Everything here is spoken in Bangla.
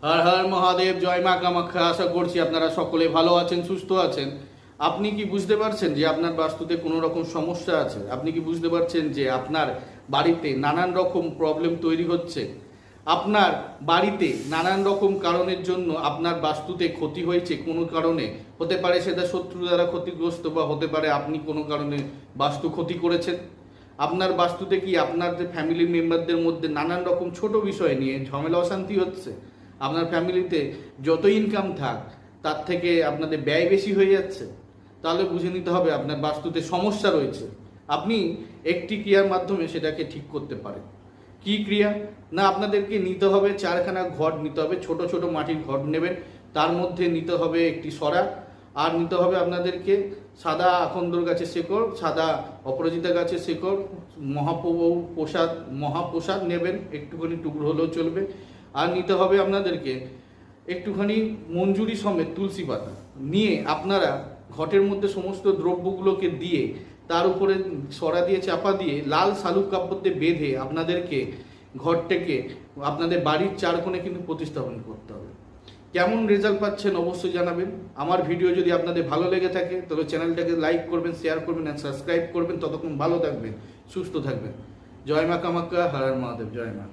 হর হর মহাদেব, জয় মা কামাখ্যা। আশা করছি আপনারা সকলে ভালো আছেন, সুস্থ আছেন। আপনি কি বুঝতে পারছেন যে আপনার বাস্তুতে কোনো রকম সমস্যা আছে? আপনি কি বুঝতে পারছেন যে আপনার বাড়িতে নানান রকম প্রবলেম তৈরি হচ্ছে? আপনার বাড়িতে নানান রকম কারণের জন্য আপনার বাস্তুতে ক্ষতি হয়েছে কোনো কারণে। হতে পারে সেটা শত্রু দ্বারা ক্ষতিগ্রস্ত, বা হতে পারে আপনি কোনো কারণে বাস্তু ক্ষতি করেছেন। আপনার বাস্তুতে কি আপনার যে ফ্যামিলি মেম্বারদের মধ্যে নানান রকম ছোট বিষয় নিয়ে ঝামেলা অশান্তি হচ্ছে? আপনার ফ্যামিলিতে যত ইনকাম থাক তার থেকে আপনাদের ব্যয় বেশি হয়ে যাচ্ছে? তাহলে বুঝে নিতে হবে আপনার বাস্তুতে সমস্যা রয়েছে। আপনি একটি ক্রিয়ার মাধ্যমে সেটাকে ঠিক করতে পারেন। কি ক্রিয়া? না, আপনাদেরকে নিতে হবে চারখানা ঘট নিতে হবে, ছোট ছোট মাটির ঘট নেবেন। তার মধ্যে নিতে হবে একটি সরা, আর নিতে হবে আপনাদেরকে সাদা আখন্দর গাছের শেকড়, সাদা অপরাজিতা গাছের শেকড়, মহাপ্রসাদ নেবেন, একটুখানি টুকরো হলেও চলবে। আর নিতে হবে আপনাদেরকে একটুখানি মঞ্জুরি সমেত তুলসী পাতা নিয়ে আপনারা ঘটের মধ্যে সমস্ত দ্রব্যগুলোকে দিয়ে তার উপরে সরা দিয়ে চাপা দিয়ে লাল শালুক কাপড় দিয়ে বেঁধে আপনাদেরকে ঘরটাকে আপনাদের বাড়ির চার কোণে কিন্তু প্রতিস্থাপন করতে হবে। কেমন রেজাল্ট পাচ্ছেন অবশ্যই জানাবেন। আমার ভিডিও যদি আপনাদের ভালো লেগে থাকে তাহলে চ্যানেলটাকে লাইক করবেন, শেয়ার করবেন আর সাবস্ক্রাইব করবেন। ততক্ষণ ভালো থাকবেন, সুস্থ থাকবেন। জয় মা কামাখ্যা, হর হর মহাদেব, জয় মা।